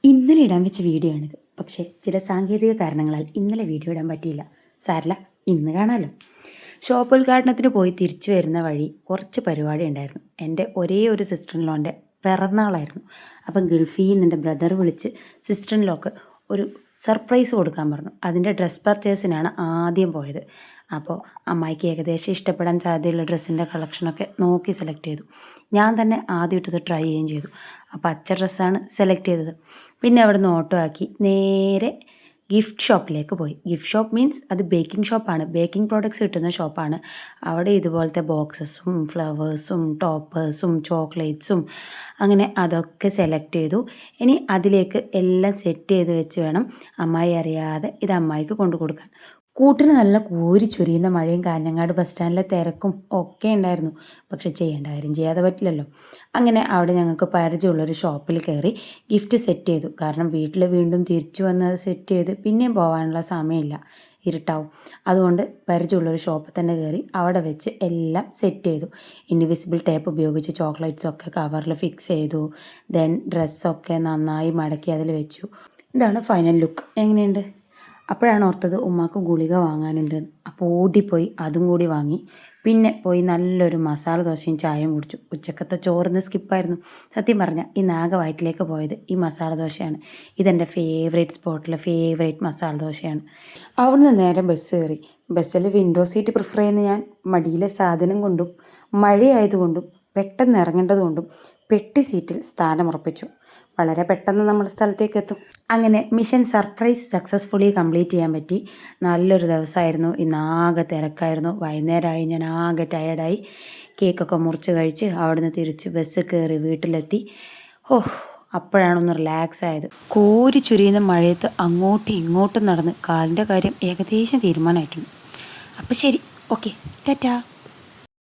ഇന്നലെ ഇടാൻ വെച്ച വീഡിയോ ആണിത്. പക്ഷേ ചില സാങ്കേതിക കാരണങ്ങളാൽ ഇന്നലെ വീഡിയോ ഇടാൻ പറ്റിയില്ല. സാരല്ല, ഇന്ന് കാണാമല്ലോ. ഷോപ്പ് ഉദ്ഘാടനത്തിന് പോയി തിരിച്ചു വരുന്ന വഴി കുറച്ച് പരിപാടി ഉണ്ടായിരുന്നു. എൻ്റെ ഒരേ ഒരു സിസ്റ്റർ ഇൻ ലോൻ്റെ പിറന്നാളായിരുന്നു. അപ്പം ഗൾഫിൽ നിന്ന് എൻ്റെ ബ്രദർ വിളിച്ച് സിസ്റ്റർ ഇൻ ലോക്ക് ഒരു സർപ്രൈസ് കൊടുക്കാൻ പറഞ്ഞു. അതിൻ്റെ ഡ്രസ് പർച്ചേസിനാണ് ആദ്യം പോയത്. അപ്പോൾ അമ്മായിക്ക് ഏകദേശം ഇഷ്ടപ്പെടാൻ സാധ്യതയുള്ള ഡ്രസ്സിൻ്റെ കളക്ഷനൊക്കെ നോക്കി സെലക്ട് ചെയ്തു. ഞാൻ തന്നെ ആദ്യം ഇട്ടത് ട്രൈ ചെയ്യുകയും ചെയ്തു. അപ്പോൾ പച്ച ഡ്രസ്സാണ് സെലക്ട് ചെയ്തത്. പിന്നെ അവിടെ നിന്ന് ഓട്ടോ ആക്കി നേരെ ഗിഫ്റ്റ് ഷോപ്പിലേക്ക് പോയി. ഗിഫ്റ്റ് ഷോപ്പ് മീൻസ് അത് ബേക്കിംഗ് ഷോപ്പാണ്, ബേക്കിംഗ് പ്രോഡക്റ്റ്സ് കിട്ടുന്ന ഷോപ്പാണ്. അവിടെ ഇതുപോലത്തെ ബോക്സസും ഫ്ലവേഴ്സും ടോപ്പേഴ്സും ചോക്ലേറ്റ്സും അങ്ങനെ അതൊക്കെ സെലക്ട് ചെയ്തു. ഇനി അതിലേക്ക് എല്ലാം സെറ്റ് ചെയ്ത് വെച്ച് വേണം അമ്മായി അറിയാതെ ഇത് അമ്മായിക്ക് കൊണ്ടു കൊടുക്കാൻ. കൂട്ടിന് നല്ല കോരി ചൊരിയുന്ന മഴയും കാഞ്ഞങ്ങാട് ബസ് സ്റ്റാൻഡിലെ തിരക്കും ഒക്കെ ഉണ്ടായിരുന്നു. പക്ഷെ ചെയ്യേണ്ട കാര്യം ചെയ്യാതെ പറ്റില്ലല്ലോ. അങ്ങനെ അവിടെ ഞങ്ങൾക്ക് പരിചയമുള്ളൊരു ഷോപ്പിൽ കയറി ഗിഫ്റ്റ് സെറ്റ് ചെയ്തു. കാരണം വീട്ടിൽ വീണ്ടും തിരിച്ചു വന്നത് സെറ്റ് ചെയ്ത് പിന്നെയും പോകാനുള്ള സമയമില്ല, ഇരുട്ടാവും. അതുകൊണ്ട് പരിചയമുള്ളൊരു ഷോപ്പിൽ തന്നെ കയറി അവിടെ വെച്ച് എല്ലാം സെറ്റ് ചെയ്തു. ഇൻവിസിബിൾ ടേപ്പ് ഉപയോഗിച്ച് ചോക്ലേറ്റ്സൊക്കെ കവറിൽ ഫിക്സ് ചെയ്തു. ദെൻ ഡ്രസ്സൊക്കെ നന്നായി മടക്കി അതിൽ വെച്ചു. ഇതാണ് ഫൈനൽ ലുക്ക്. എങ്ങനെയുണ്ട്? അപ്പോഴാണ് ഓർത്തത് ഉമ്മാക്ക് ഗുളിക വാങ്ങാനുണ്ട്. അപ്പോൾ ഓടിപ്പോയി അതും കൂടി വാങ്ങി. പിന്നെ പോയി നല്ലൊരു മസാല ദോശയും ചായയും കുടിച്ചു. ഉച്ചക്കത്തെ ചോറിന്ന് സ്കിപ്പായിരുന്നു. സത്യം പറഞ്ഞാൽ ഈ നാഗ വയറ്റിലേക്ക് പോയത് ഈ മസാല ദോശയാണ്. ഇതെൻ്റെ ഫേവറേറ്റ് സ്പോട്ടിലെ ഫേവറേറ്റ് മസാല ദോശയാണ്. അവിടുന്ന് നേരെ ബസ് കയറി. ബസ്സിൽ വിൻഡോ സീറ്റ് പ്രിഫർ ചെയ്യുന്ന ഞാൻ മടിയിലെ സാധനം കൊണ്ടും മഴയായതുകൊണ്ടും പെട്ടെന്ന് ഇറങ്ങേണ്ടതുകൊണ്ടും പെട്ടി സീറ്റിൽ സ്ഥാനമുറപ്പിച്ചു. വളരെ പെട്ടെന്ന് നമ്മൾ സ്ഥലത്തേക്ക് എത്തും. അങ്ങനെ മിഷൻ സർപ്രൈസ് സക്സസ്ഫുള്ളി കംപ്ലീറ്റ് ചെയ്യാൻ പറ്റി. നല്ലൊരു ദിവസമായിരുന്നു. ഇന്നാകെ തിരക്കായിരുന്നു. വൈകുന്നേരമായി, ഞാൻ ആകെ ടയേർഡായി. കേക്കൊക്കെ മുറിച്ച് കഴിച്ച് അവിടുന്ന് തിരിച്ച് ബസ് കയറി വീട്ടിലെത്തി. അപ്പോഴാണൊന്ന് റിലാക്സ് ആയത്. കോരി ചുരിയുന്ന മഴയത്ത് അങ്ങോട്ടും ഇങ്ങോട്ടും നടന്ന് കാലിൻ്റെ കാര്യം ഏകദേശം തീരുമാനമായിട്ടുണ്ട്. അപ്പോൾ ശരി, ഓക്കെ, ടാറ്റാ.